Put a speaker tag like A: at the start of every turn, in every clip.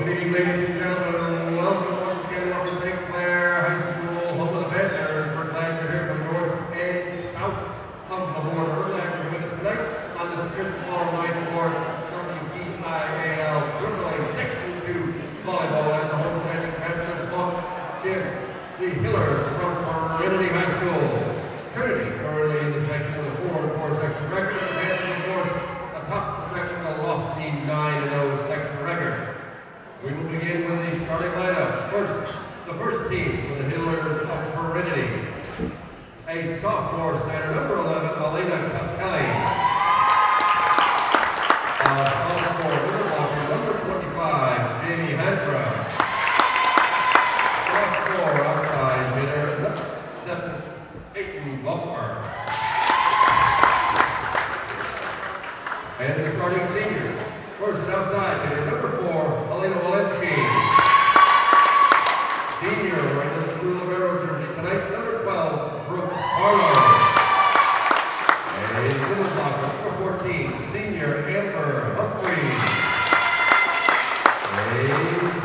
A: evening, ladies and gentlemen. Welcome once again to St. Clair High School, home of the Panthers. We're glad you're here from north and south of the border. We're glad you're with us tonight on this crisp fall night for WBIAL AAA Section 2 Volleyball as the home-standing Panthers launch the Hillers from Trinity High School. Trinity currently in the section of the 4-4 section record. The Panthers, of course, atop the section of a lofty 9-0 section record. We will begin with the starting lineups. First, the first team for the Hillers of Trinity. A sophomore center, number 11, Elena Capelli. A sophomore middle blocker, number 25, Jamie Handra. Sophomore outside hitter, number 7, Peyton Bumper. And the starting seniors. First, an outside hitter, number 4, Elena Walensky. Senior, wearing the blue libero jersey tonight, number 12, Brooke Harlow. A middle blocker, number 14, senior, Amber Humphreys. A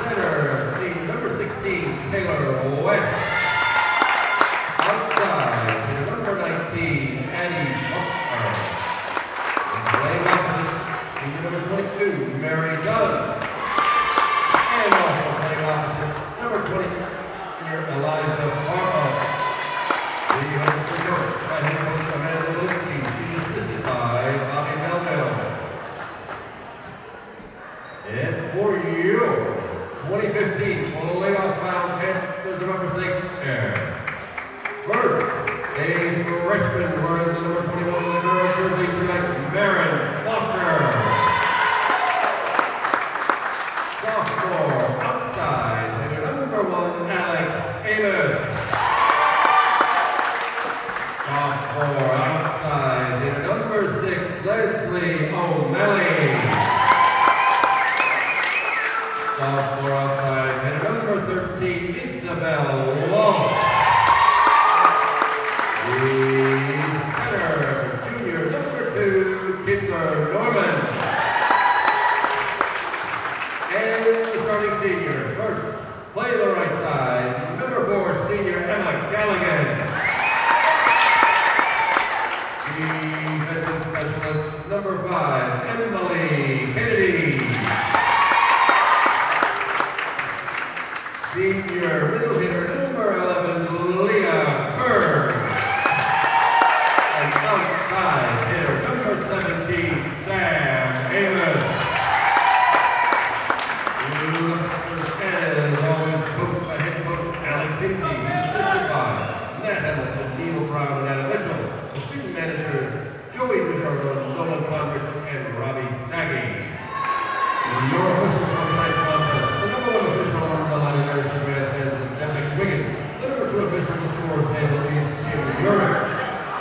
A: center, senior, number 16, Taylor West. Outside, hitter, number 19, Addie Buckner. Playing opposite, senior number 22, Mary Dunn. And also playing opposite, number 20, Eliza Barlow. The head coach by head coach Amanda Linsky. She's assisted by Bobby Melville. And for you, 2015, for the layoff bound Panthers of representing Air. First, a freshman wearing the number 21 libero jersey tonight, Maren Foster. Sophomore outside, hitter number 1, Alex Amos. Sophomore outside, hitter number 6, Leslie O'Malley. Sophomore outside, hitter number 13, Isabel Walsh. The center, junior number 2, Kidler Norman. And the starting seniors. First, play the right side, number 4, senior Emma Galligan. Defensive specialist, number 5, Emily Kennedy. Senior middle hitter, number 11, Leah Kern. And outside hitter, number 17, Sam Amos. As always, coached by head coach Alex Hinsey. He's assisted by Matt Hamilton, Neil Brown, and Adam Mitchell. The student managers, Joey Desjardins, Nolan Conrich, and Robbie Saggy. And your officials for tonight's contest. The number 1 official on the line of the grandstands is Devin Swiggin. The number 2 official on the scores table is Tim Urich.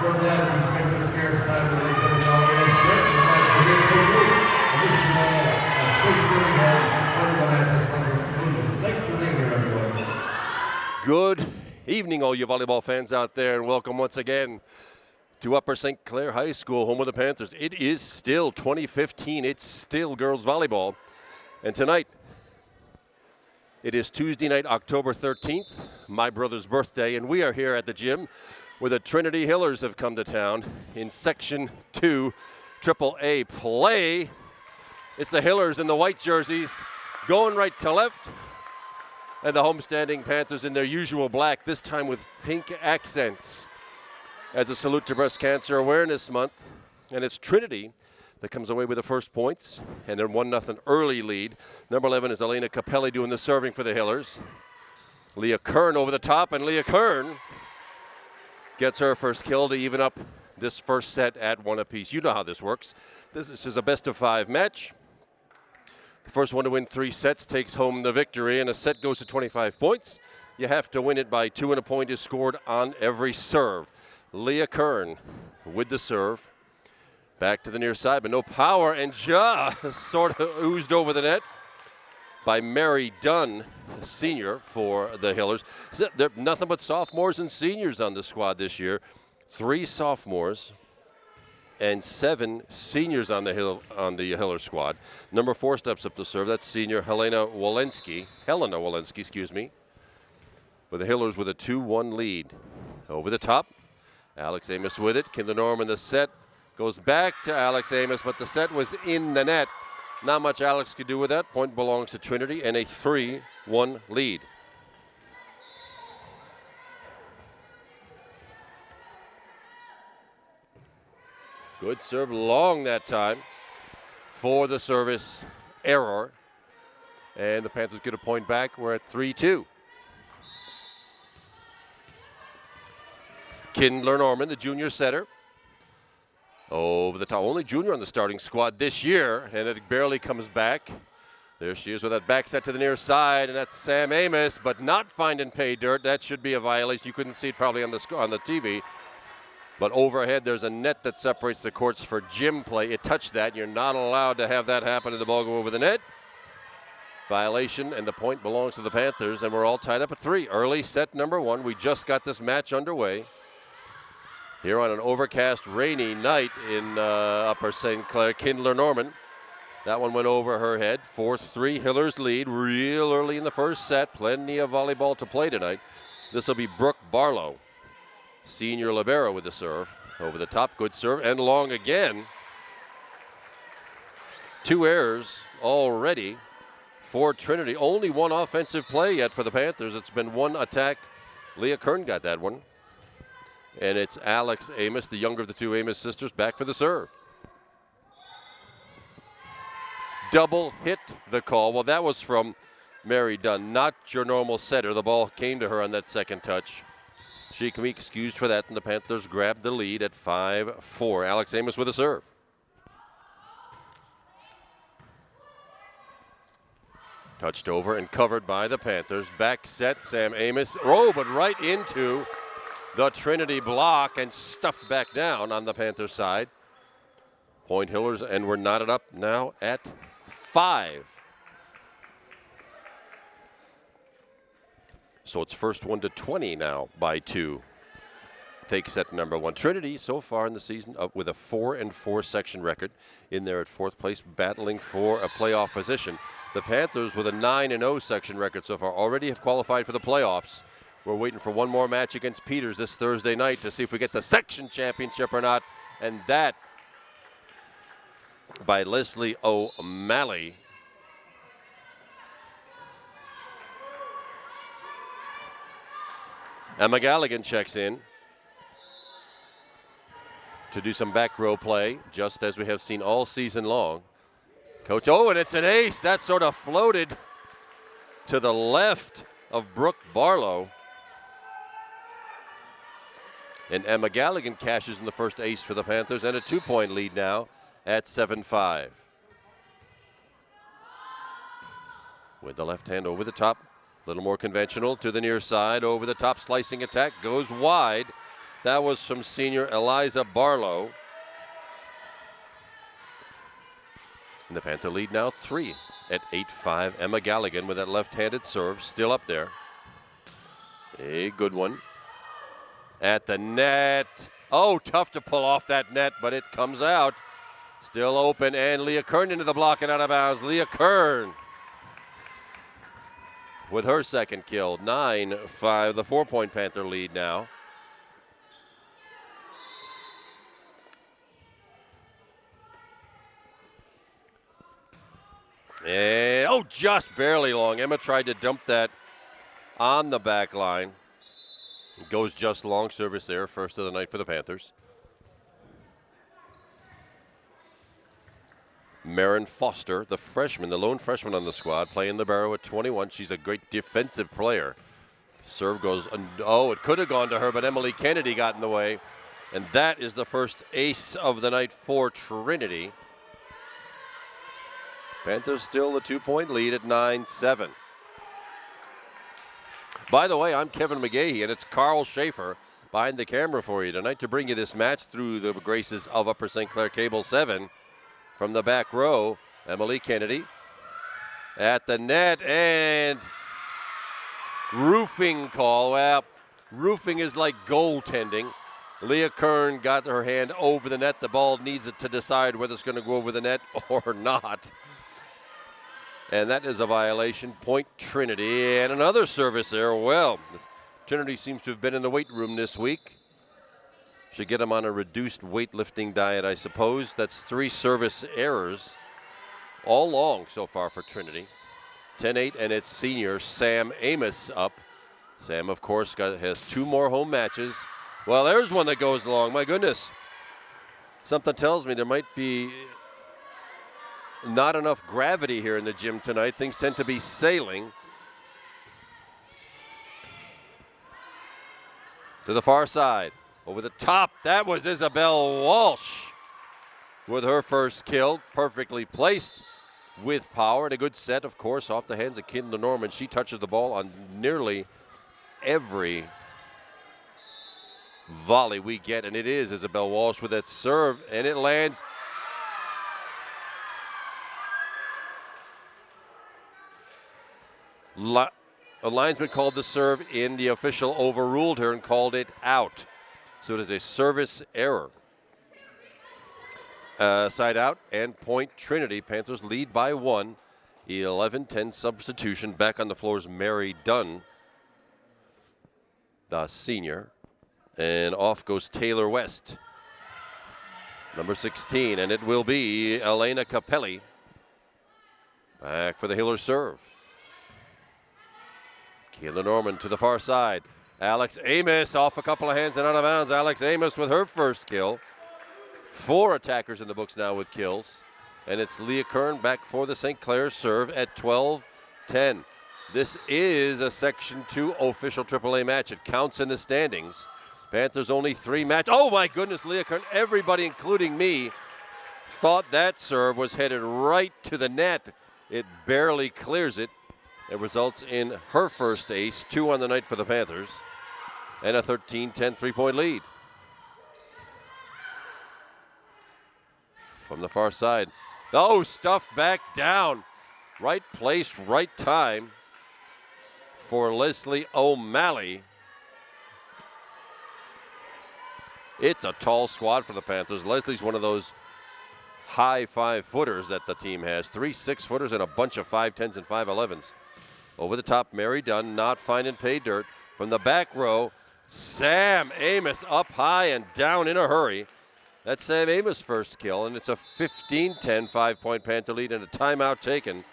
A: We're glad you spent your scarce time with each other all day today. We're glad you're here safely. I wish you all a safe journey home when the match is come to conclusion. Thanks for being here, everyone.
B: Good evening, all you volleyball fans out there, and welcome once again to Upper St. Clair High School, home of the Panthers. It is still 2015. It's still girls volleyball. And tonight, it is Tuesday night, October 13th, my brother's birthday, and we are here at the gym where the Trinity Hillers have come to town in Section 2 AAA play. It's the Hillers in the white jerseys going right to left, and the homestanding Panthers in their usual black, this time with pink accents, as a salute to Breast Cancer Awareness Month. And it's Trinity that comes away with the first points and a 1-0 early lead. Number 11 is Elena Capelli doing the serving for the Hillers. Leah Kern over the top, and Leah Kern gets her first kill to even up this first set at 1 apiece. You know how this works. This is a best-of-5 match. The first one to win 3 sets takes home the victory, and a set goes to 25 points. You have to win it by 2, and a point is scored on every serve. Leah Kern with the serve. Back to the near side, but no power, and just sort of oozed over the net by Mary Dunn, senior for the Hillers. So they're nothing but sophomores and seniors on the squad this year. 3 sophomores, and 7 seniors on the Hiller squad. Number 4 steps up to serve. That's senior Helena Walensky, excuse me. With the Hillers with a 2-1 lead. Over the top, Alex Amos with it. Kinder Norman the set goes back to Alex Amos, but the set was in the net. Not much Alex could do with that. Point belongs to Trinity and a 3-1 lead. Good serve long that time for the service error. And the Panthers get a point back. We're at 3-2. Kindler Norman, the junior setter. Over the top. Only junior on the starting squad this year, and it barely comes back. There she is with that back set to the near side, and that's Sam Amos, but not finding pay dirt. That should be a violation. You couldn't see it probably on the TV. But overhead, there's a net that separates the courts for gym play. It touched that. You're not allowed to have that happen and the ball go over the net. Violation, and the point belongs to the Panthers, and we're all tied up at 3. Early set number 1. We just got this match underway here on an overcast, rainy night in Upper St. Clair. Kindler Norman. That one went over her head. 4-3, Hillers lead real early in the first set. Plenty of volleyball to play tonight. This will be Brooke Barlow, senior libero, with the serve. Over the top, good serve, and long again. 2 errors already for Trinity. Only 1 offensive play yet for the Panthers. It's been 1 attack. Leah Kern got that one. And it's Alex Amos, the younger of the 2 Amos sisters, back for the serve. Double hit the call. Well, that was from Mary Dunn, not your normal setter. The ball came to her on that second touch. She can be excused for that, and the Panthers grabbed the lead at 5-4. Alex Amos with a serve. Touched over and covered by the Panthers. Back set, Sam Amos. Oh, but right into the Trinity block and stuffed back down on the Panther side. Point Hillers, and we're knotted up now at 5. So it's first 1 to 20 now by 2. Take set number 1. Trinity so far in the season with a 4-4 section record, in there at 4th place, battling for a playoff position. The Panthers with a 9-0 section record so far already have qualified for the playoffs. We're waiting for one more match against Peters this Thursday night to see if we get the section championship or not. And that by Leslie O'Malley. Emma Galligan checks in to do some back row play, just as we have seen all season long. Coach, and it's an ace. That sort of floated to the left of Brooke Barlow. And Emma Galligan cashes in the first ace for the Panthers, and a 2-point lead now at 7-5. With the left hand over the top, a little more conventional to the near side, over the top slicing attack, goes wide. That was from senior Eliza Barlow. And the Panther lead now 3 at 8-5. Emma Galligan with that left-handed serve, still up there. A good one. At the net. Oh, tough to pull off that net, but it comes out. Still open, and Leah Kern into the block and out of bounds. Leah Kern with her second kill. 9-5, the 4-point Panther lead now. And, just barely long. Emma tried to dump that on the back line. Goes just long. Service there, first of the night for the Panthers. Marin Foster, the freshman, the lone freshman on the squad, playing libero at 21. She's a great defensive player. Serve goes, it could have gone to her, but Emily Kennedy got in the way. And that is the first ace of the night for Trinity. Panthers still the 2-point lead at 9-7. By the way, I'm Kevin McGahey, and it's Carl Schaefer behind the camera for you tonight to bring you this match through the graces of Upper St. Clair Cable 7. From the back row, Emily Kennedy at the net, and roofing call. Well, roofing is like goaltending. Leah Kern got her hand over the net. The ball needs it to decide whether it's going to go over the net or not. And that is a violation. Point Trinity. And another service there. Well, Trinity seems to have been in the weight room this week. Should get them on a reduced weightlifting diet, I suppose. That's 3 service errors all long so far for Trinity. 10-8, and it's senior Sam Amos up. Sam, of course, has 2 more home matches. Well, there's one that goes long. My goodness. Something tells me there might be not enough gravity here in the gym tonight. Things tend to be sailing. To the far side. Over the top. That was Isabel Walsh with her first kill. Perfectly placed with power. And a good set, of course, off the hands of Kindler Norman. She touches the ball on nearly every volley we get, and it is Isabel Walsh with that serve, and it lands. A linesman called the serve in. The official overruled her and called it out. So it is a service error. Side out and point Trinity. Panthers lead by 1. 11-10 substitution. Back on the floor is Mary Dunn, the senior. And off goes Taylor West, number 16, and it will be Elena Capelli. Back for the Hiller serve. Keelan Norman to the far side. Alex Amos off a couple of hands and out of bounds. Alex Amos with her first kill. 4 attackers in the books now with kills. And it's Leah Kern back for the St. Clair serve at 12-10. This is a Section 2 official AAA match. It counts in the standings. Panthers only 3 match. Oh my goodness, Leah Kern, everybody including me thought that serve was headed right to the net. It barely clears it. It results in her first ace, 2 on the night for the Panthers, and a 13-10 3-point lead. From the far side. Oh, stuffed back down. Right place, right time for Leslie O'Malley. It's a tall squad for the Panthers. Leslie's one of those high 5-footers that the team has. 3 6-footers and a bunch of 5'10s and 5'11s. Over the top, Mary Dunn not finding pay dirt. From the back row, Sam Amos up high and down in a hurry. That's Sam Amos' first kill, and it's a 15-10 5-point Panther lead and a timeout taken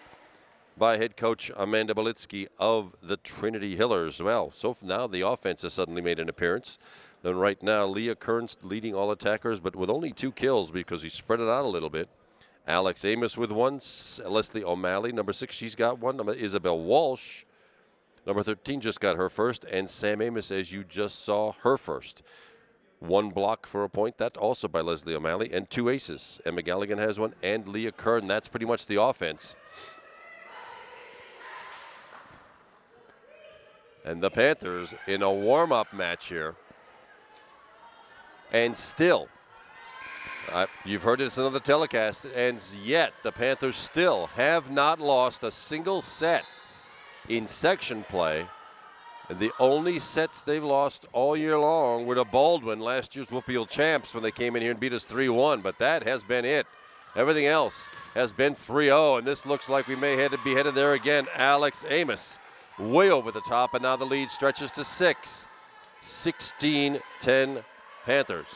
B: by head coach Amanda Belitsky of the Trinity Hillers. Well, so now the offense has suddenly made an appearance. Then right now, Leah Kern's leading all attackers, but with only 2 kills because he spread it out a little bit. Alex Amos with 1. Leslie O'Malley, number 6, she's got 1. Isabel Walsh, number 13, just got her first. And Sam Amos, as you just saw, her first. 1 block for a point. That also by Leslie O'Malley. And 2 aces. Emma Galligan has 1, and Leah Kern. That's pretty much the offense. And the Panthers in a warm-up match here. And still, you've heard this in another telecast, and yet the Panthers still have not lost a single set in section play. And the only sets they've lost all year long were to Baldwin, last year's Whoopial champs, when they came in here and beat us 3-1. But that has been it. Everything else has been 3-0, and this looks like we may be headed there again. Alex Amos way over the top, and now the lead stretches to 6. 16-10 Panthers.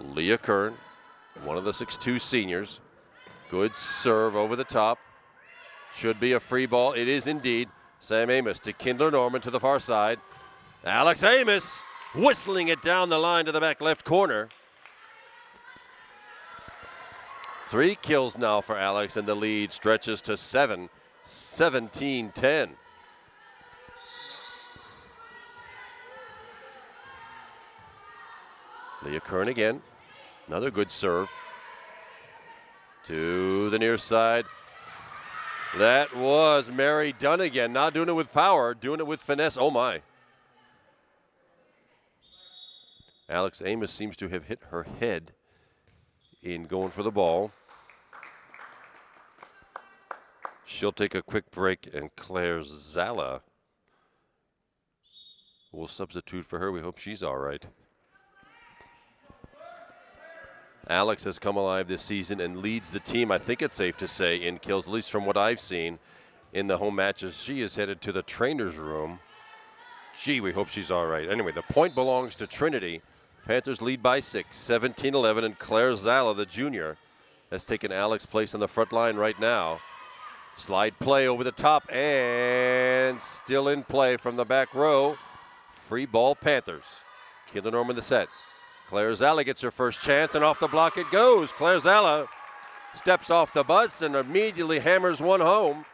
B: Leah Kern, one of the 6'2 seniors. Good serve over the top. Should be a free ball. It is indeed. Sam Amos to Kindler Norman to the far side. Alex Amos whistling it down the line to the back left corner. 3 kills now for Alex, and the lead stretches to 7. 17-10. Leah Kern again. Another good serve. To the near side. That was Mary Dunn again. Not doing it with power, doing it with finesse. Oh, my. Alex Amos seems to have hit her head in going for the ball. She'll take a quick break, and Claire Zala We'll substitute for her. We hope she's all right. Alex has come alive this season and leads the team, I think it's safe to say, in kills, at least from what I've seen in the home matches. She is headed to the trainer's room. Gee, we hope she's all right. Anyway, the point belongs to Trinity. Panthers lead by 6, 17-11, and Claire Zala, the junior, has taken Alex's place on the front line right now. Slide play over the top, and still in play from the back row. Free ball, Panthers. Kayla Norman the set. Claire Zala gets her first chance, and off the block it goes. Claire Zala steps off the bus and immediately hammers one home.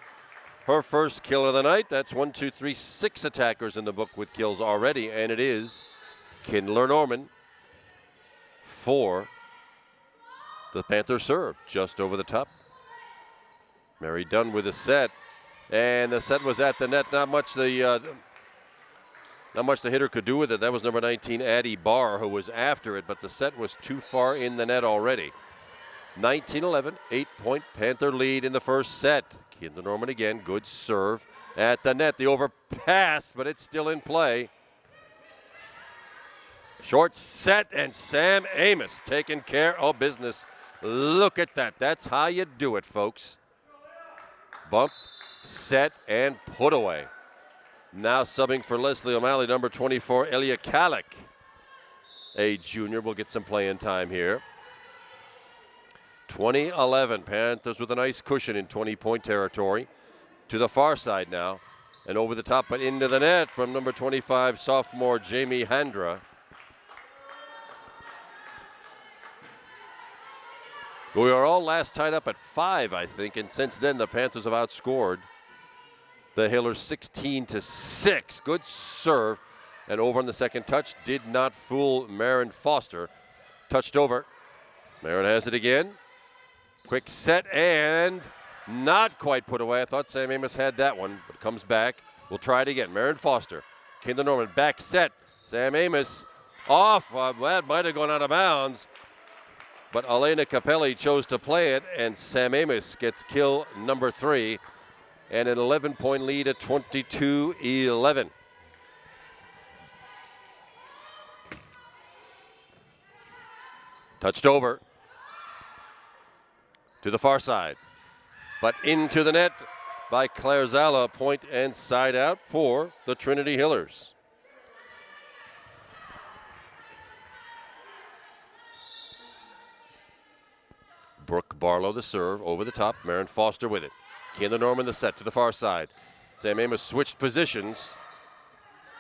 B: Her first kill of the night. That's 6 attackers in the book with kills already, and it is Kindler Norman for the Panther serve, just over the top. Mary Dunn with a set, and the set was at the net. Not much the hitter could do with it. That was number 19, Addie Barr, who was after it, but the set was too far in the net already. 19-11, 8-point Panther lead in the first set. Kindler Norman again, good serve at the net. The overpass, but it's still in play. Short set, and Sam Amos taking care of business. Look at that. That's how you do it, folks. Bump, set, and put away. Now subbing for Leslie O'Malley, number 24, Elia Kalik. A junior will get some playing time here. 20-11, Panthers with a nice cushion in 20-point territory. To the far side now, and over the top, but into the net from number 25, sophomore Jamie Handra. We are all last tied up at 5, I think, and since then the Panthers have outscored the Hillers 16-6. Good serve, and over on the second touch. Did not fool Marin Foster. Touched over. Marin has it again. Quick set, and not quite put away. I thought Sam Amos had that one, but comes back. We'll try it again. Marin Foster. Kindler Norman back set. Sam Amos off. That might have gone out of bounds. But Elena Capelli chose to play it, and Sam Amos gets kill number 3. And an 11-point lead at 22-11. Touched over to the far side, but into the net by Claire Zala. Point and side out for the Trinity Hillers. Brooke Barlow the serve, over the top. Marin Foster with it. Kindler Norman the set to the far side. Sam Amos switched positions,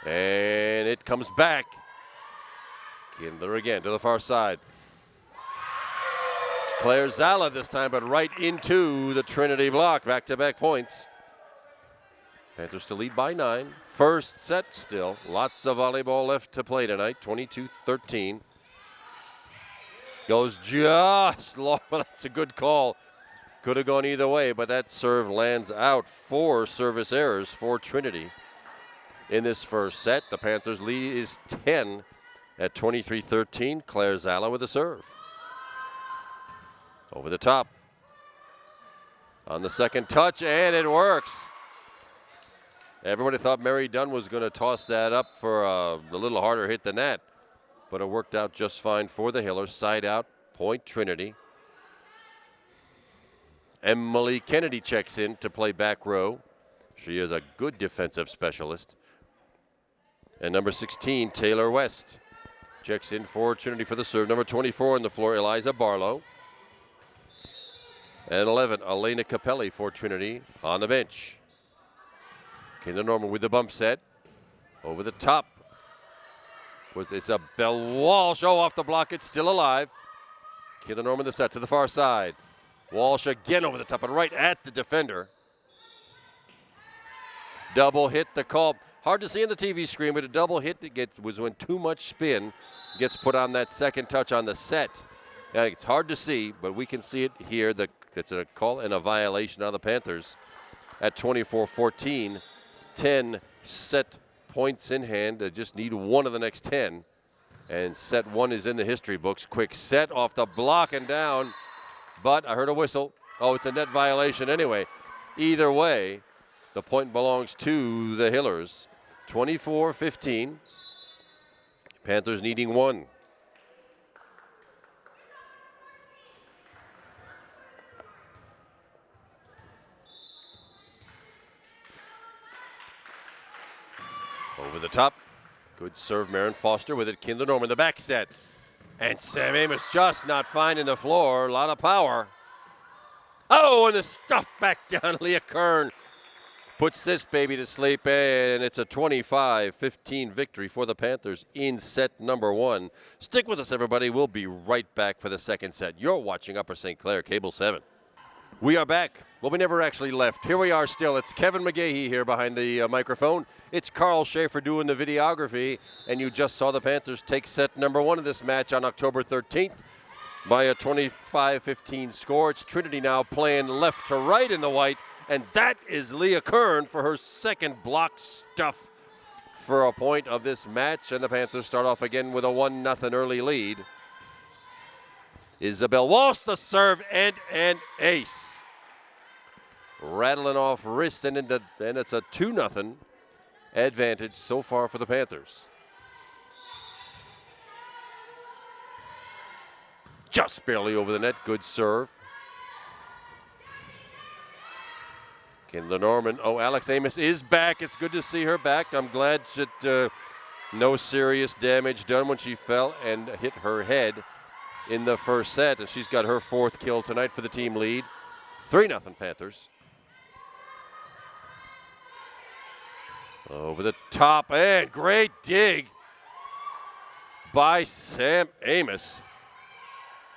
B: and it comes back. Kindler again to the far side. Claire Zala this time, but right into the Trinity block. Back-to-back points. Panthers to lead by 9. First set still. Lots of volleyball left to play tonight. 22-13. Goes just long. That's a good call. Could have gone either way, but that serve lands out. 4 service errors for Trinity in this first set. The Panthers lead is 10 at 23-13. Claire Zala with a serve. Over the top. On the second touch, and it works. Everybody thought Mary Dunn was going to toss that up for a little harder hit than that, but it worked out just fine for the Hillers. Side out, point Trinity. Emily Kennedy checks in to play back row. She is a good defensive specialist. And number 16, Taylor West, checks in for Trinity for the serve. Number 24 on the floor, Eliza Barlow. And 11, Elena Capelli for Trinity on the bench. Kindler Norman with the bump set. Over the top was Isabel Walsh. Oh, off the block, it's still alive. Kindler Norman the set to the far side. Walsh again over the top and right at the defender. Double hit the call. Hard to see on the TV screen, but a double hit was when too much spin gets put on that second touch on the set. Now, it's hard to see, but we can see it here. It's a call and a violation on the Panthers at 24-14. 10 set points in hand. They just need one of the next 10. And set 1 is in the history books. Quick set off the block and down. But I heard a whistle. Oh, it's a net violation anyway. Either way, the point belongs to the Hillers. 24-15. Panthers needing one. Over the top. Good serve, Marin Foster with it. Kindler Norman, the back set. And Sam Amos just not finding the floor. A lot of power. Oh, and the stuff back down. Leah Kern puts this baby to sleep, and it's a 25-15 victory for the Panthers in set number one. Stick with us, everybody. We'll be right back for the second set. You're watching Upper St. Clair, Cable 7. We are back. Well, we never actually left. Here we are still. It's Kevin McGahey here behind the microphone. It's Carl Schaefer doing the videography, and you just saw the Panthers take set number one of this match on October 13th by a 25-15 score. It's Trinity now playing left to right in the white, and that is Leah Kern for her second block stuff for a point of this match, and the Panthers start off again with a 1-0 early lead. Isabel Walsh, the serve, and an ace. Rattling off wrist, and it's a 2-0 advantage so far for the Panthers. Just barely over the net. Good serve. Kindler Norman. Oh, Alex Amos is back. It's good to see her back. I'm glad that no serious damage done when she fell and hit her head in the first set, and she's got her fourth kill tonight for the team lead. 3-0 Panthers. Over the top, and great dig by Sam Amos.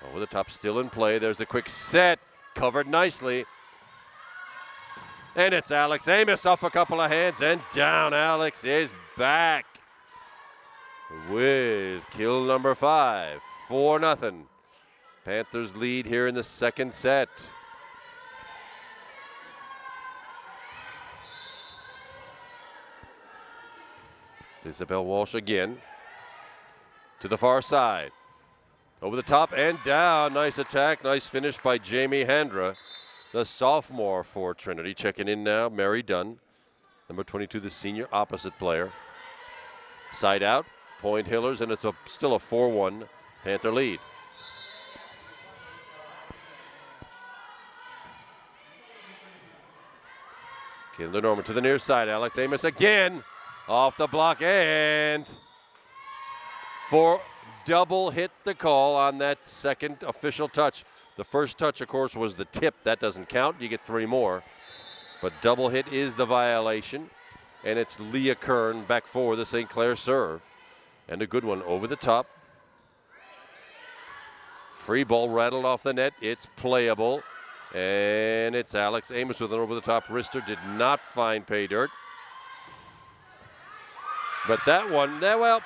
B: Over the top, still in play. There's the quick set, covered nicely. And it's Alex Amos off a couple of hands, and down. Alex is back with kill number 5. 4-0. Panthers lead here in the second set. Isabel Walsh again to the far side. Over the top and down. Nice attack. Nice finish by Jamie Handra, the sophomore for Trinity. Checking in now, Mary Dunn, number 22, the senior opposite player. Side out, point Hillers, and it's still a 4-1 Panther lead. Kindler Norman to the near side. Alex Amos again off the block, and for double hit the call on that second official touch. The first touch, of course, was the tip. That doesn't count. You get 3 more. But double hit is the violation, and it's Leah Kern back for the St. Clair serve. And a good one over the top. Free ball rattled off the net. It's playable. And it's Alex Amos with an over-the-top wrister. Did not find pay dirt. But that one, well,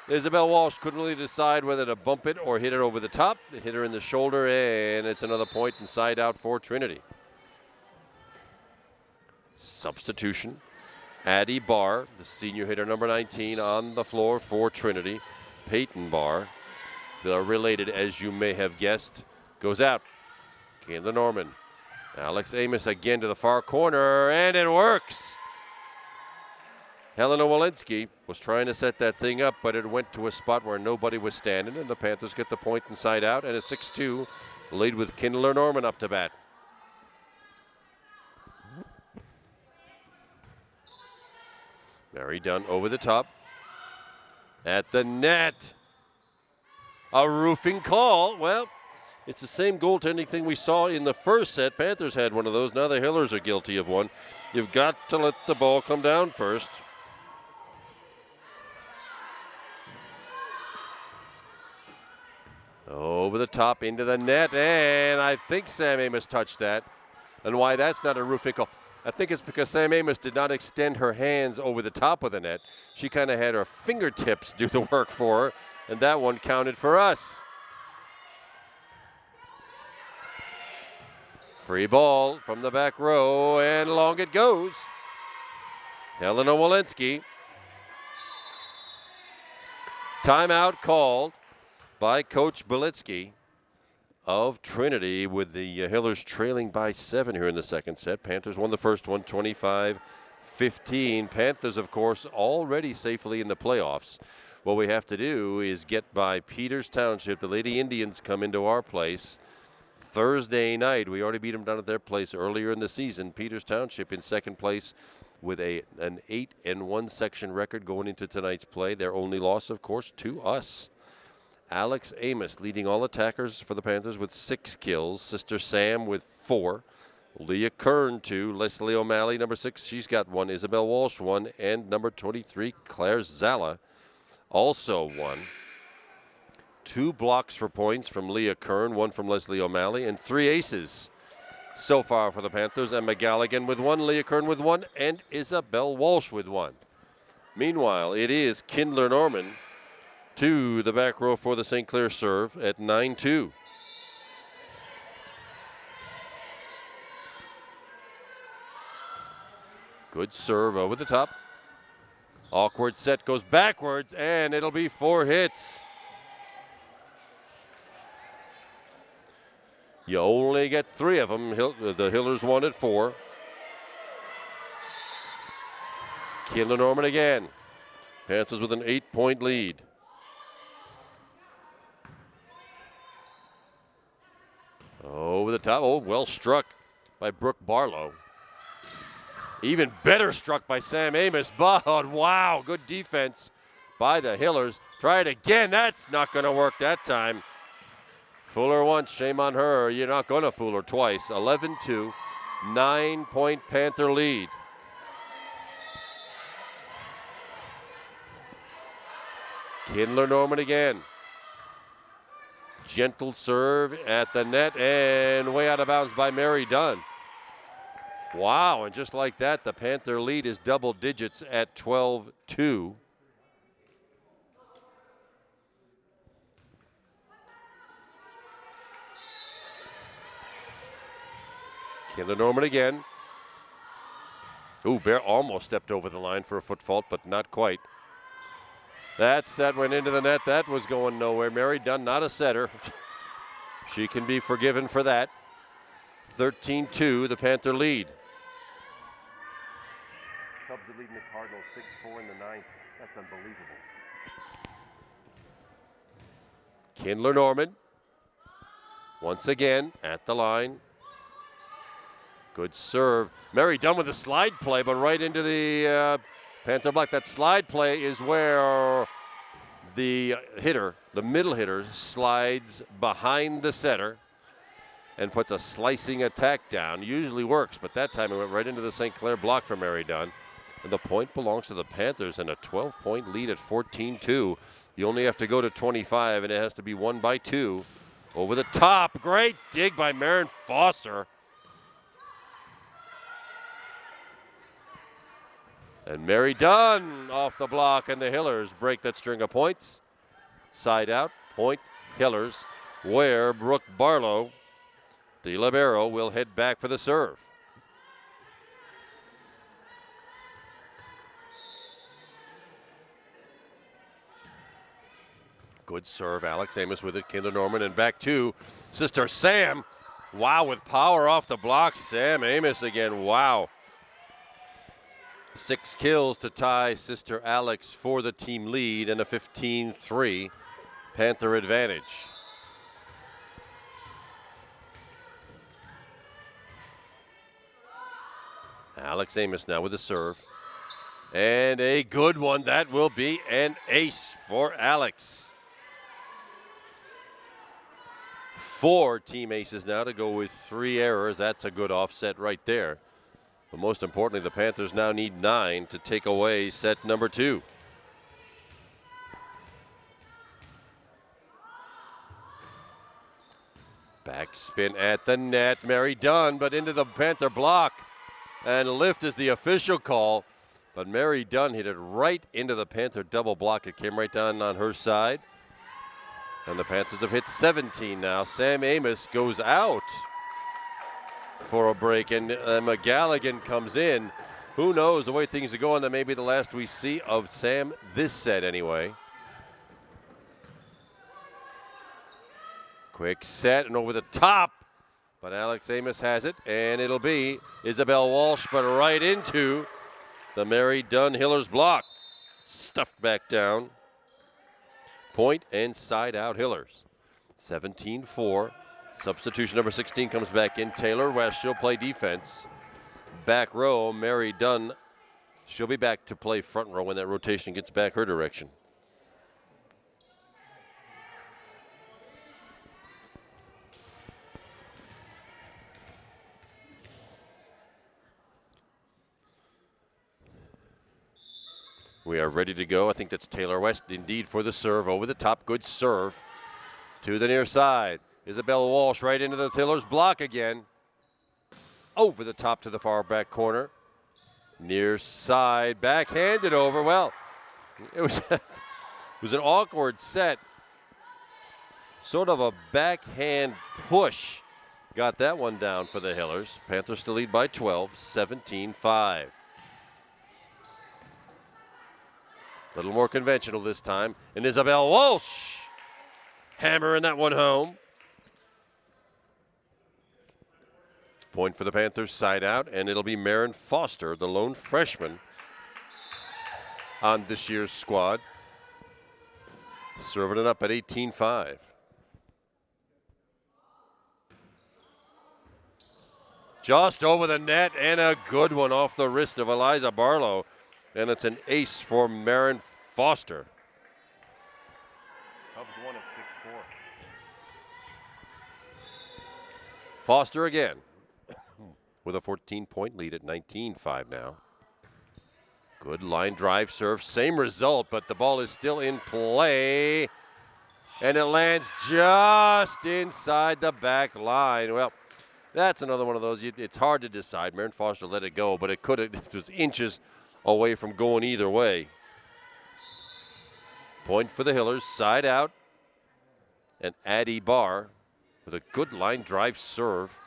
B: Isabel Walsh couldn't really decide whether to bump it or hit it over the top. It hit her in the shoulder, and it's another point inside out for Trinity. Substitution. Addie Barr, the senior hitter, number 19, on the floor for Trinity. Peyton Barr, they're related, as you may have guessed, goes out. Kindler Norman. Alex Amos again to the far corner, and it works. Helena Walensky was trying to set that thing up, but it went to a spot where nobody was standing, and the Panthers get the point inside out, and a 6-2 lead with Kindler Norman up to bat. Mary Dunn over the top. At the net. A roofing call. Well, it's the same goaltending thing we saw in the first set. Panthers had one of those. Now the Hillers are guilty of one. You've got to let the ball come down first. Over the top into the net, and I think Sam Amos touched that. And why that's not a roofing call, I think it's because Sam Amos did not extend her hands over the top of the net. She kind of had her fingertips do the work for her, and that one counted for us. Free ball from the back row, and long it goes. Helena Walensky. Timeout called by Coach Belitsky of Trinity, with the Hillers trailing by 7 here in the second set. Panthers won the first one 25-15. 15. Panthers, of course, already safely in the playoffs. What we have to do is get by Peters Township. The Lady Indians come into our place Thursday night. We already beat them down at their place earlier in the season. Peters Township in second place with an 8-1 section record going into tonight's play. Their only loss, of course, to us. Alex Amos leading all attackers for the Panthers with 6 kills. Sister Sam with 4. Leah Kern 2. Leslie O'Malley, number 6, she's got 1. Isabel Walsh 1. And number 23, Claire Zala, also 1. 2 blocks for points from Leah Kern, 1 from Leslie O'Malley, and 3 aces so far for the Panthers. Emma Galligan with 1, Leah Kern with 1, and Isabel Walsh with 1. Meanwhile, it is Kindler Norman to the back row for the St. Clair serve at 9-2. Good serve over the top. Awkward set goes backwards, and it'll be 4 hits. You only get 3 of them. The Hillers wanted 4. Kindler Norman again. Panthers with an 8-point lead. Over the top. Oh, well struck by Brooke Barlow. Even better struck by Sam Amos. But wow, good defense by the Hillers. Try it again. That's not going to work that time. Fool her once, shame on her. You're not going to fool her twice. 11-2, 9-point Panther lead. Kindler Norman again. Gentle serve at the net and way out of bounds by Mary Dunn. Wow, and just like that, the Panther lead is double digits at 12-2. Kindler Norman again. Ooh, Bear almost stepped over the line for a foot fault, but not quite. That set went into the net. That was going nowhere. Mary Dunn, not a setter. She can be forgiven for that. 13-2, the Panther lead. Cubs are leading the Cardinals 6-4 in the 9th. That's unbelievable. Kindler Norman. Once again at the line. Good serve. Mary Dunn with a slide play, but right into the Panther block. That slide play is where the hitter, the middle hitter, slides behind the setter and puts a slicing attack down. Usually works, but that time it went right into the St. Clair block for Mary Dunn. And the point belongs to the Panthers and a 12-point lead at 14-2. You only have to go to 25, and it has to be won by 2. Over the top. Great dig by Marin Foster. And Mary Dunn off the block, and the Hillers break that string of points. Side out, point Hillers, where Brooke Barlow, the libero, will head back for the serve. Good serve, Alex Amos with it, Kindler Norman, and back to Sister Sam. Wow, with power off the block, Sam Amos again, wow. 6 kills to tie Sister Alex for the team lead and a 15-3 Panther advantage. Alex Amos now with a serve. And a good one. That will be an ace for Alex. 4 team aces now to go with 3 errors. That's a good offset right there. But most importantly, the Panthers now need 9 to take away set number 2. Backspin at the net. Mary Dunn, but into the Panther block. And lift is the official call. But Mary Dunn hit it right into the Panther double block. It came right down on her side. And the Panthers have hit 17 now. Sam Amos goes out for a break, and McGalligan comes in. Who knows, the way things are going, that may be the last we see of Sam this set anyway. Quick set and over the top, but Alex Amos has it, and it'll be Isabel Walsh, but right into The Mary Dunn Hillers block. Stuffed back down. Point and side out Hillers. 17-4. Substitution number 16 comes back in. Taylor West, she'll play defense. Back row, Mary Dunn. She'll be back to play front row when that rotation gets back her direction. We are ready to go. I think that's Taylor West indeed for the serve. Over the top, good serve. To the near side. Isabel Walsh right into the Hillers block again. Over the top to the far back corner. Near side, backhanded over. Well, it was, it was an awkward set. Sort of a backhand push. Got that one down for the Hillers. Panthers to lead by 12, 17-5. A little more conventional this time. And Isabel Walsh hammering that one home. Point for the Panthers, side out, and it'll be Marin Foster, the lone freshman on this year's squad. Serving it up at 18-5. Just over the net, and a good one off the wrist of Eliza Barlow. And it's an ace for Marin Foster. Cubs won at 6-4. Foster again with a 14-point lead at 19-5 now. Good line drive serve, same result, but the ball is still in play. And it lands just inside the back line. Well, that's another one of those. It's hard to decide. Marin Foster let it go, but it was inches away from going either way. Point for the Hillers, side out. And Addie Barr with a good line drive serve.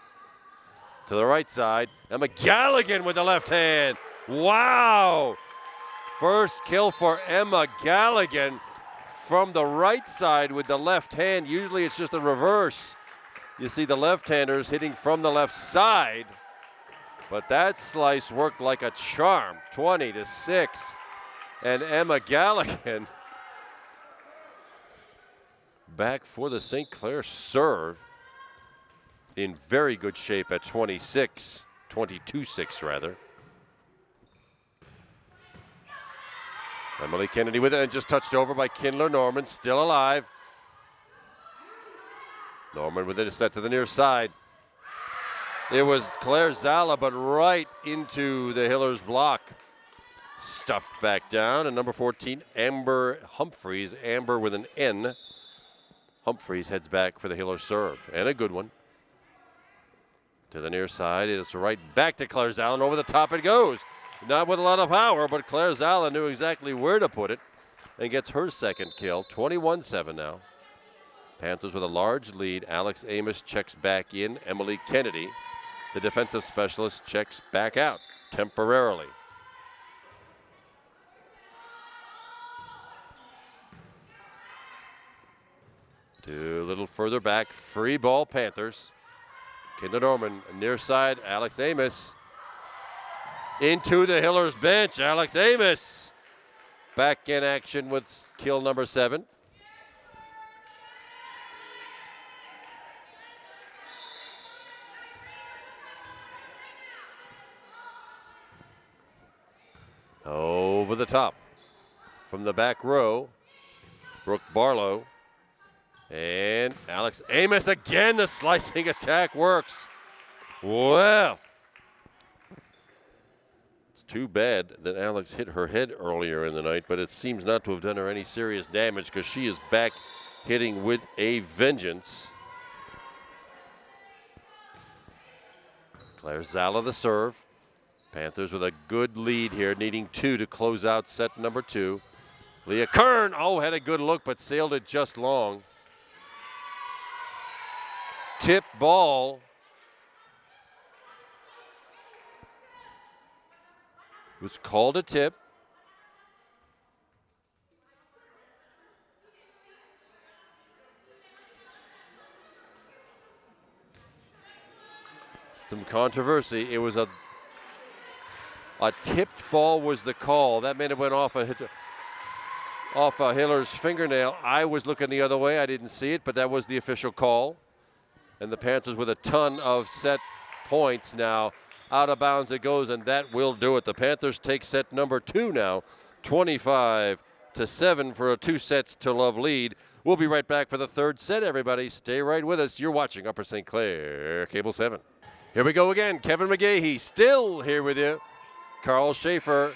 B: To the right side, Emma Galligan with the left hand. Wow! First kill for Emma Galligan from the right side with the left hand. Usually it's just the reverse. You see the left-handers hitting from the left side. But that slice worked like a charm, 20-6. And Emma Galligan back for the St. Clair serve in very good shape at 22-6 rather. Emily Kennedy with it and just touched over by Kindler. Norman still alive. Norman with it set to the near side. It was Claire Zala, but right into the Hillers block. Stuffed back down. And number 14, Amber Humphreys. Amber with an N. Humphreys heads back for the Hillers serve. And a good one. To the near side. It's right back to Claire Zala. And over the top it goes. Not with a lot of power, but Claire Zala knew exactly where to put it. And gets her second kill. 21-7 now. Panthers with a large lead. Alex Amos checks back in. Emily Kennedy, the defensive specialist, checks back out temporarily. A little further back, free ball Panthers. Kinder Norman, near side, Alex Amos. Into the Hillers bench, Alex Amos. Back in action with kill number 7. Over the top. From the back row, Brooke Barlow. And Alex Amos again. The slicing attack works. Well, it's too bad that Alex hit her head earlier in the night, but it seems not to have done her any serious damage because she is back hitting with a vengeance. Claire Zala the serve. Panthers with a good lead here, needing 2 to close out set number 2. Leah Kern, had a good look, but sailed it just long. Tip ball. Was called a tip. Some controversy. It was a A tipped ball was the call. That may have went off a Hiller's fingernail. I was looking the other way. I didn't see it, but that was the official call. And the Panthers with a ton of set points now. Out of bounds it goes, and that will do it. The Panthers take set number 2 now, 25-7 for a 2-sets-to-love lead. We'll be right back for the third set, everybody. Stay right with us. You're watching Upper St. Clair, Cable 7. Here we go again. Kevin McGahey still here with you. Carl Schaefer,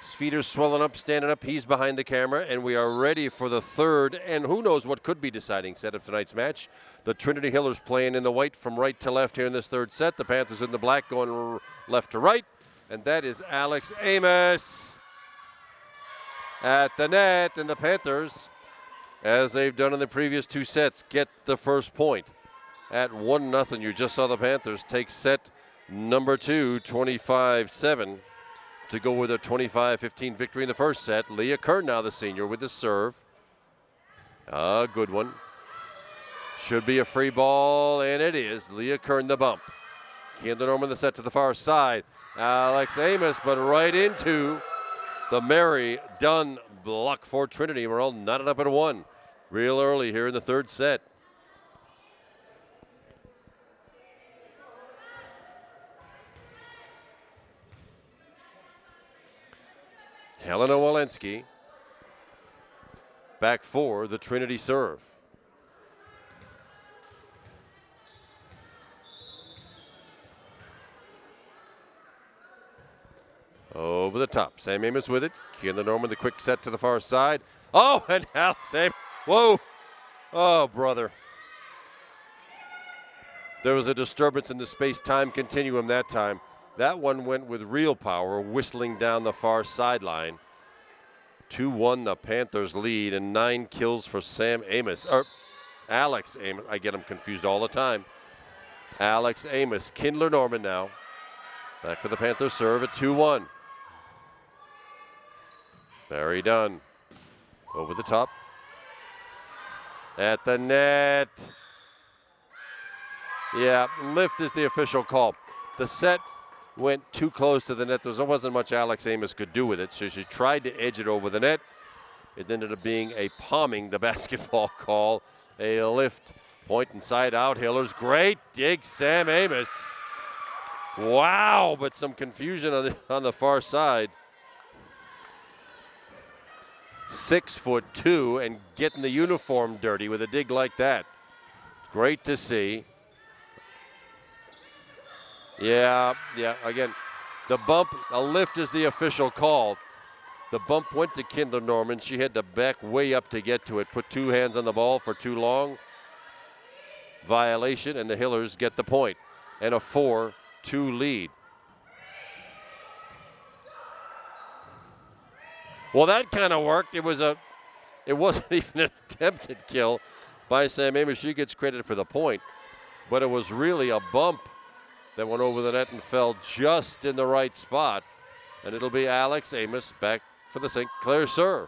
B: his feet are swelling up, standing up. He's behind the camera, and we are ready for the third, and who knows what could be deciding set of tonight's match. The Trinity Hillers playing in the white from right to left here in this third set. The Panthers in the black going left to right, and that is Alex Amos at the net, and the Panthers, as they've done in the previous 2 sets, get the first point at 1-0. You just saw the Panthers take set number 2, 25-7. To go with a 25-15 victory in the first set. Leah Kern now the senior with the serve. A good one. Should be a free ball, and it is. Leah Kern the bump. Kendra Norman the set to the far side. Alex Amos, but right into the Mary Dunn block for Trinity. We're all knotted up at 1 real early here in the third set. Helena Walensky back for the Trinity serve. Over the top. Sam Amos with it. Kendra Norman the quick set to the far side. Oh, and Alex Amos. Whoa. Oh, brother. There was a disturbance in the space-time continuum that time. That one went with real power, whistling down the far sideline. 2-1 the Panthers lead, and 9 kills for Sam Amos. Or Alex Amos. I get him confused all the time. Alex Amos. Kindler Norman now. Back for the Panthers serve at 2-1. Mary Dunn. Over the top. At the net. Yeah, lift is the official call. The set went too close to the net. There wasn't much Alex Amos could do with it, so she tried to edge it over the net. It ended up being a palming the basketball call. A lift, point inside out. Hillers, great dig, Sam Amos. Wow, but some confusion on the far side. 6'2" and getting the uniform dirty with a dig like that. Great to see. Yeah, again, the bump, a lift is the official call. The bump went to Kindler Norman. She had to back way up to get to it, put 2 hands on the ball for too long. Violation, and the Hillers get the point. And a 4-2 lead. Well, that kind of worked. It wasn't even an attempted kill by Sam Amos. She gets credit for the point, but it was really a bump that went over the net and fell just in the right spot. And it'll be Alex Amos back for the St. Clair serve.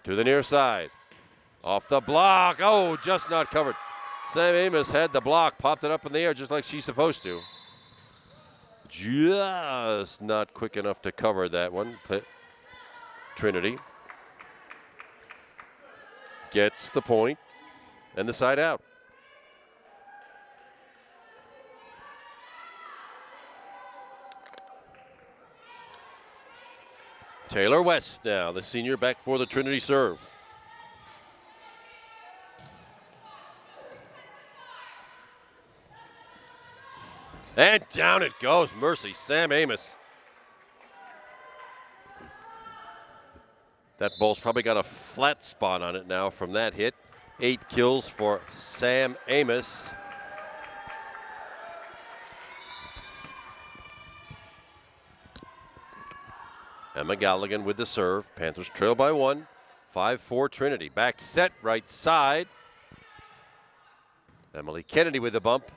B: To the near side. Off the block. Oh, just not covered. Sam Amos had the block, popped it up in the air just like she's supposed to. Just not quick enough to cover that one. Trinity gets the point and the side out. Taylor West now, the senior, back for the Trinity serve. And down it goes. Mercy, Sam Amos. That ball's probably got a flat spot on it now from that hit. 8 kills for Sam Amos. Emma Galligan with the serve. Panthers trail by 1. 5-4 Trinity. Back set, right side. Emily Kennedy with the bump.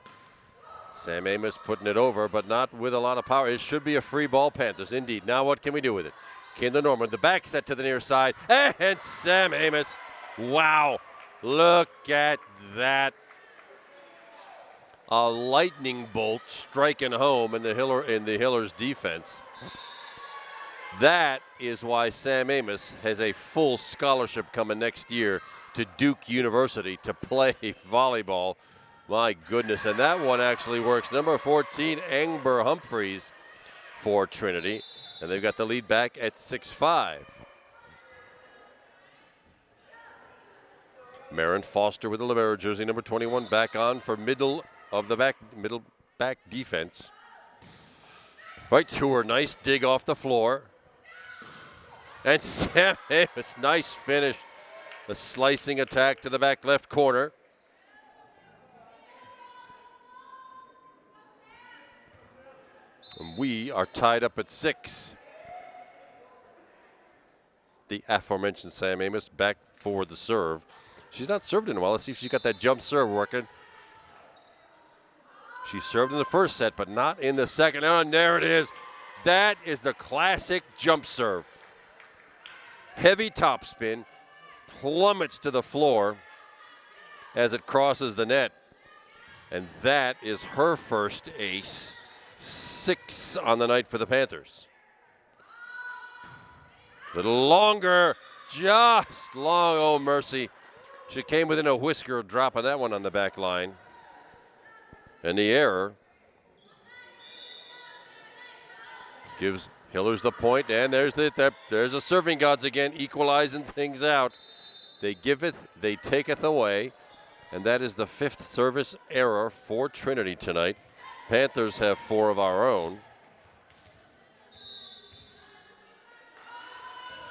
B: Sam Amos putting it over, but not with a lot of power. It should be a free ball, Panthers. Indeed. Now what can we do with it? Kendra Norman, the back set to the near side. And Sam Amos. Wow. Look at that. a lightning bolt striking home in the Hillers defense. That is why Sam Amos has a full scholarship coming next year to Duke University to play volleyball. My goodness, and that one actually works. Number 14, Amber Humphreys for Trinity, and they've got the lead back at 6-5. Marin Foster with the libero jersey, number 21, back on for middle back defense. Right to her, nice dig off the floor. And Sam Amos, nice finish. The slicing attack to the back left corner. And we are tied up at 6. The aforementioned Sam Amos back for the serve. She's not served in a while. Let's see if she's got that jump serve working. She served in the first set, but not in the second. Oh, and there it is. That is the classic jump serve. Heavy topspin, plummets to the floor as it crosses the net. And that is her first ace. 6 on the night for the Panthers. Little longer, just long, oh mercy. She came within a whisker of dropping that one on the back line. And the error gives Hillers the point, and there's the serving gods again, equalizing things out. They giveth, they taketh away, and that is the 5th service error for Trinity tonight. Panthers have 4 of our own.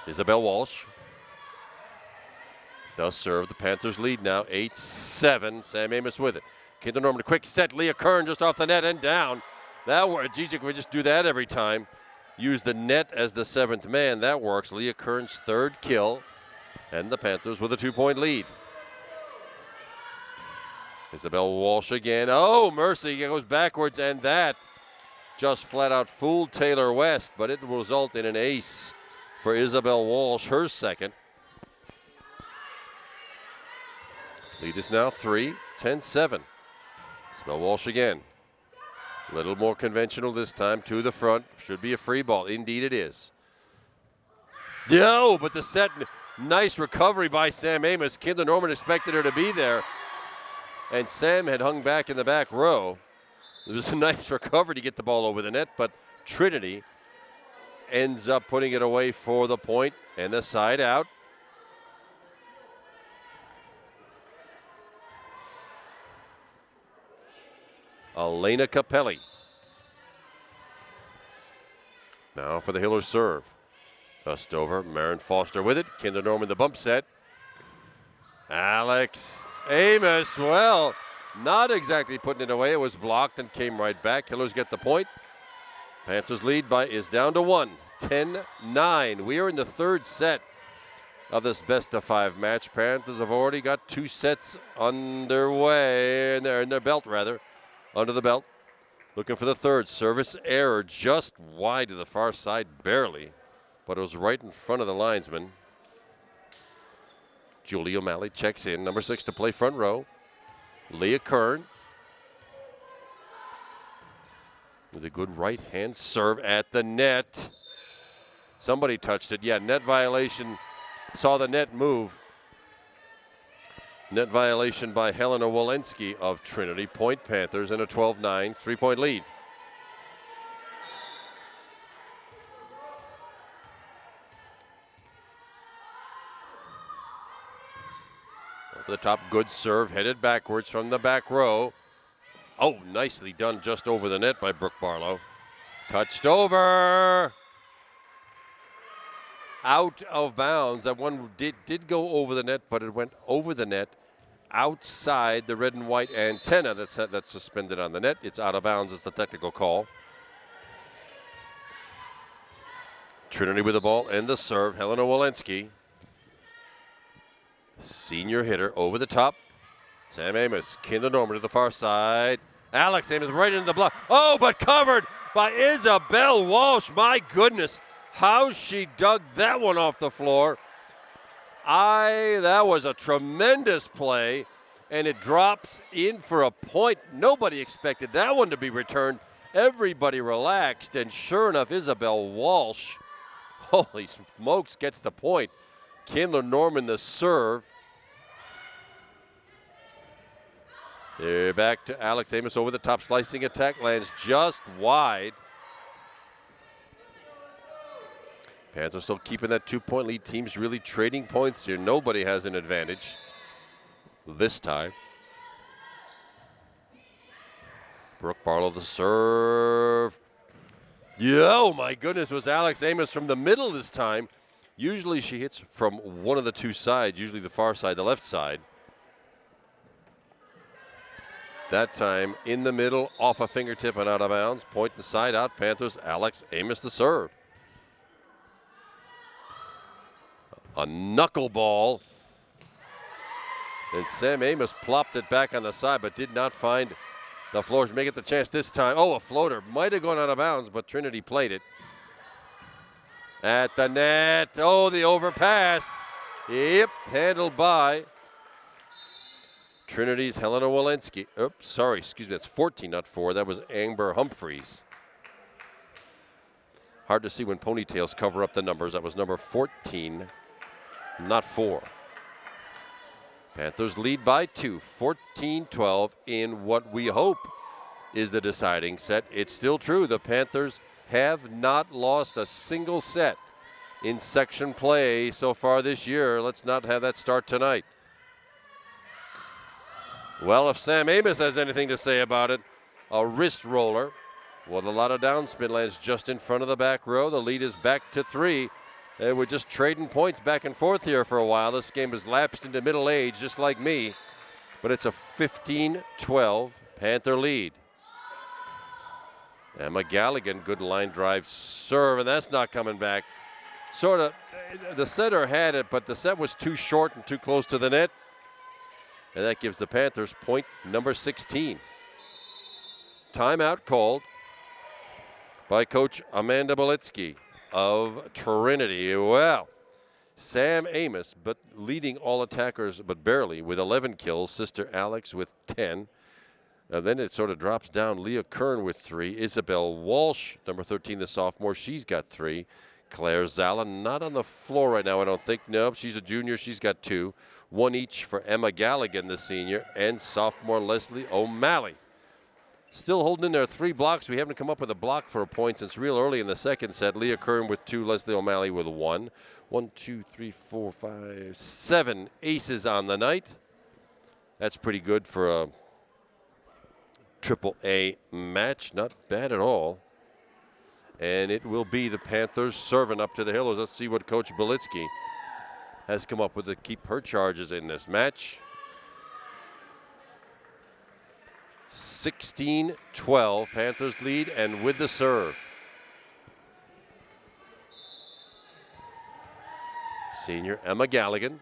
B: Isabel Walsh does serve. The Panthers lead now 8-7. Sam Amos with it. Kinder Norman, a quick set. Leah Kern just off the net and down. That works. Geez, we just do that every time. Use the net as the 7th man. That works. Leah Kern's 3rd kill. And the Panthers with a 2-point lead. Isabel Walsh again. Oh, mercy. He goes backwards, and that just flat out fooled Taylor West, but it will result in an ace for Isabel Walsh, her 2nd. Lead is now 3, 10-7. Isabel Walsh again. A little more conventional this time to the front. Should be a free ball. Indeed it is. No, but the set, nice recovery by Sam Amos. Kinder Norman expected her to be there. And Sam had hung back in the back row. It was a nice recovery to get the ball over the net, but Trinity ends up putting it away for the point and the side out. Elena Capelli. Now for the Hillers serve. Just over. Marin Foster with it. Kinder Norman the bump set. Alex Amos, well, not exactly putting it away. It was blocked and came right back. Hillers get the point. Panthers lead is down to 1. 10-9. We are in the 3rd set of this best-of-5 match. Panthers have already got 2 sets underway, in their belt rather. Under the belt. Looking for the 3rd. Service error just wide to the far side, barely. But it was right in front of the linesman. Julie O'Malley checks in. Number 6 to play front row. Leah Kern. With a good right-hand serve at the net. Somebody touched it. Yeah, net violation. Saw the net move. Net violation by Helena Walensky of Trinity. Point Panthers in a 12-9 3-point lead. Over the top, good serve, headed backwards from the back row. Oh, nicely done just over the net by Brooke Barlow. Touched over. Out of bounds. That one did go over the net, but it went over the net outside the red and white antenna that's suspended on the net. It's out of bounds. It's the technical call. Trinity with the ball and the serve. Helena Walensky. Senior hitter over the top. Sam Amos. Kinder Norman to the far side. Alex Amos right into the block. Oh, but covered by Isabel Walsh. My goodness. How she dug that one off the floor. That was a tremendous play. and it drops in for a point. Nobody expected that one to be returned. Everybody relaxed, and sure enough, Isabel Walsh, holy smokes, gets the point. Kindler Norman the serve. They're back to Alex Amos over the top, slicing attack, lands just wide. Panthers still keeping that 2-point lead. Teams really trading points here. Nobody has an advantage this time. Brooke Barlow the serve. Yeah, oh my goodness, was Alex Amos from the middle this time. Usually she hits from one of the two sides, usually the far side, the left side. That time in the middle, off a fingertip and out of bounds. Point and side out, Panthers, Alex Amos the serve. A knuckleball. And Sam Amos plopped it back on the side, but did not find the floor. May get the chance this time. Oh, a floater. Might have gone out of bounds, but Trinity played it. At the net. Oh, the overpass. Yep, handled by Trinity's Helena Walensky. Oops, sorry, excuse me, that's 14, not 4. That was Amber Humphreys. Hard to see when ponytails cover up the numbers. That was number 14, not 4. Panthers lead by 2, 14-12 in what we hope is the deciding set. It's still true. The Panthers have not lost a single set in section play so far this year. Let's not have that start tonight. Well, if Sam Amos has anything to say about it, a wrist roller with a lot of downspin lands just in front of the back row. The lead is back to 3. They were just trading points back and forth here for a while. This game has lapsed into middle age, just like me. But it's a 15-12 Panther lead. Emma Galligan, good line drive serve, and that's not coming back. Sort of, the setter had it, but the set was too short and too close to the net. And that gives the Panthers point number 16. Timeout called by Coach Amanda Belitsky of Trinity. Well, Sam Amos, but leading all attackers, but barely, with 11 kills. Sister Alex with 10. And then it sort of drops down. Leah Kern with 3. Isabel Walsh, number 13, the sophomore, she's got 3. Claire Zala, not on the floor right now, I don't think. Nope, she's a junior. She's got 2. 1 each for Emma Galligan, the senior, and sophomore Leslie O'Malley. Still holding in there 3 blocks. We haven't come up with a block for a point since real early in the second set. Leah Kern with 2, Leslie O'Malley with 1. 1, 2, 3, 4, 5, 7 aces on the night. That's pretty good for a Triple-A match. Not bad at all. And it will be the Panthers serving up to the Hillers. Let's see what Coach Belitsky has come up with to keep her charges in this match. 16-12, Panthers lead, and with the serve. Senior Emma Galligan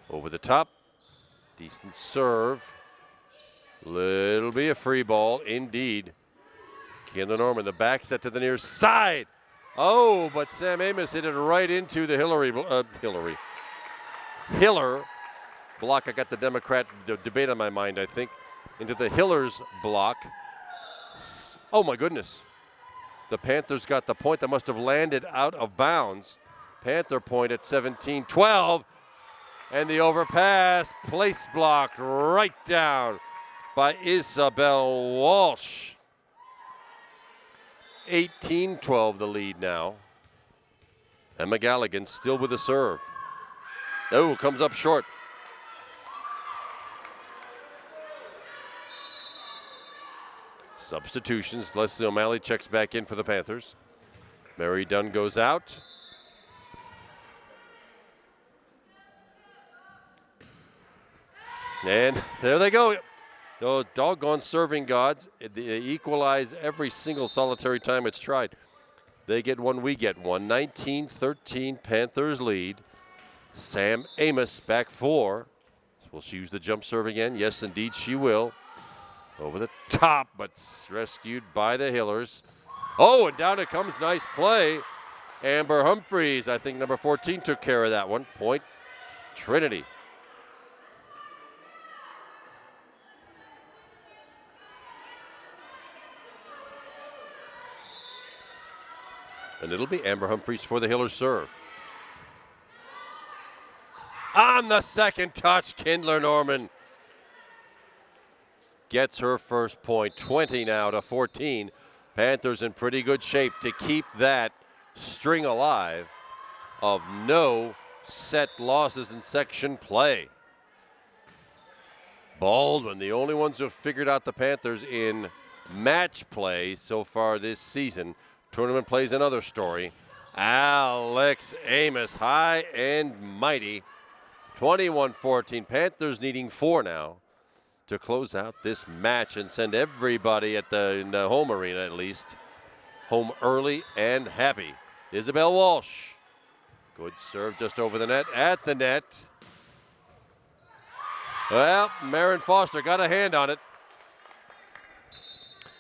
B: over the top. Decent serve. It'll be a free ball indeed. Kendall Norman, the back set to the near side. Oh, but Sam Amos hit it right into the Hiller block. I got the Democrat debate on my mind, I think. Into the Hillers block. Oh, my goodness. The Panthers got the point that must have landed out of bounds. Panther point at 17-12. And the overpass, place blocked right down by Isabel Walsh. 18-12 the lead now. Emma Galligan still with the serve. Oh, comes up short. Substitutions. Leslie O'Malley checks back in for the Panthers. Mary Dunn goes out. And there they go. Those doggone serving gods, they equalize every single solitary time it's tried. They get one, we get one. 19-13, Panthers lead. Sam Amos back 4. Will she use the jump serve again? Yes, indeed, she will. Over the top, but rescued by the Hillers. Oh, and down it comes. Nice play. Amber Humphreys, I think number 14, took care of that one. Point Trinity. And it'll be Amber Humphries for the Hillers serve. On the second touch, Kindler Norman gets her first point. 20 now to 14. Panthers in pretty good shape to keep that string alive of no set losses in section play. Baldwin, the only ones who have figured out the Panthers in match play so far this season. Tournament plays another story. Alex Amos, high and mighty. 21-14. Panthers needing 4 now to close out this match and send everybody in the home arena, at least, home early and happy. Isabel Walsh. Good serve just over the net, at the net. Well, Marin Foster got a hand on it.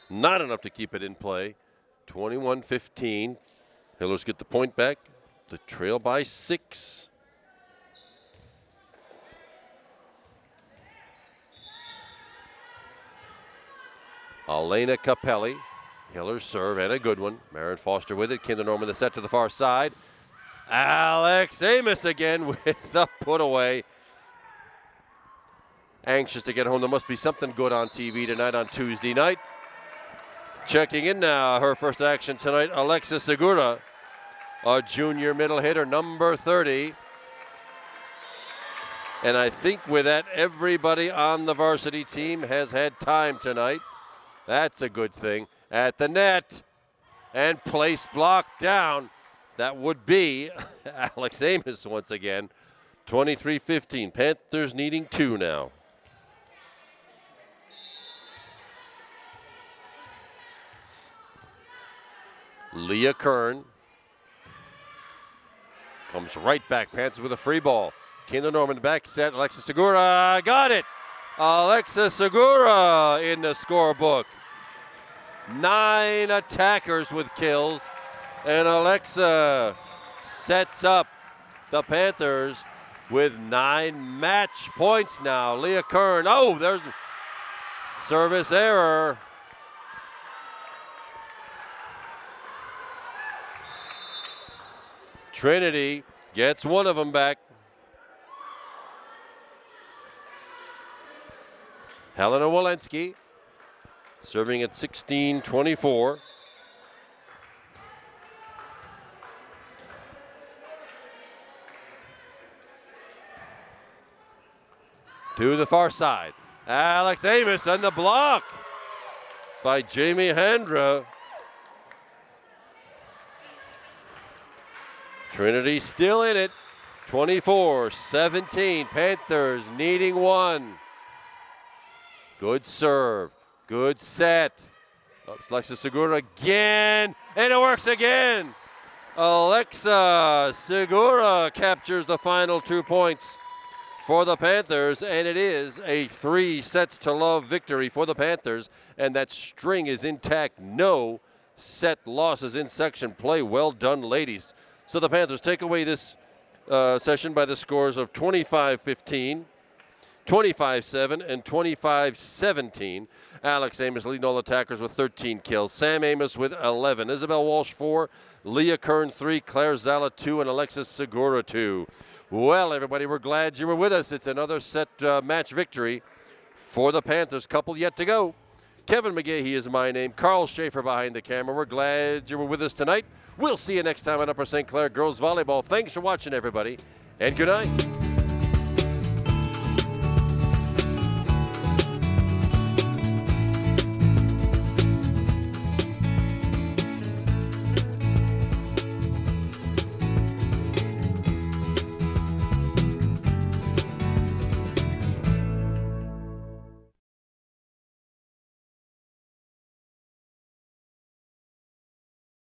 B: Not enough to keep it in play. 21-15. Hillers get the point back to trail by 6. Elena Capelli, Hillers serve, and a good one. Marin Foster with it. Kinder Norman the set to the far side. Alex Amos again with the put away. Anxious to get home. There must be something good on TV tonight on Tuesday night. Checking in now, her first action tonight, Alexis Segura, a junior middle hitter, number 30. And I think with that, everybody on the varsity team has had time tonight. That's a good thing. At the net, and place blocked down. That would be Alex Amos once again. 23-15. Panthers needing 2 now. Leah Kern comes right back. Panthers with a free ball. Kinder Norman back set. Alexis Segura got it. Alexis Segura in the scorebook. 9 attackers with kills. And Alexa sets up the Panthers with 9 match points now. Leah Kern. Oh, there's service error. Trinity gets one of them back. Helena Walensky serving at 16-24. To the far side. Alex Amos and the block by Jamie Handra. Trinity still in it. 24-17. Panthers needing 1. Good serve. Good set. Alexa Segura again. And it works again. Alexa Segura captures the final 2 points for the Panthers. And it is a 3-sets-to-love victory for the Panthers. And that string is intact. No set losses in section play. Well done, ladies. So the Panthers take away this session by the scores of 25-15, 25-7, and 25-17. Alex Amos leading all attackers with 13 kills. Sam Amos with 11. Isabel Walsh 4. Leah Kern 3. Claire Zala 2. And Alexis Segura 2. Well, everybody, we're glad you were with us. It's another set match victory for the Panthers. Couple yet to go. Kevin McGahee is my name. Carl Schaefer behind the camera. We're glad you were with us tonight. We'll see you next time on Upper St. Clair Girls Volleyball. Thanks for watching, everybody, and good night.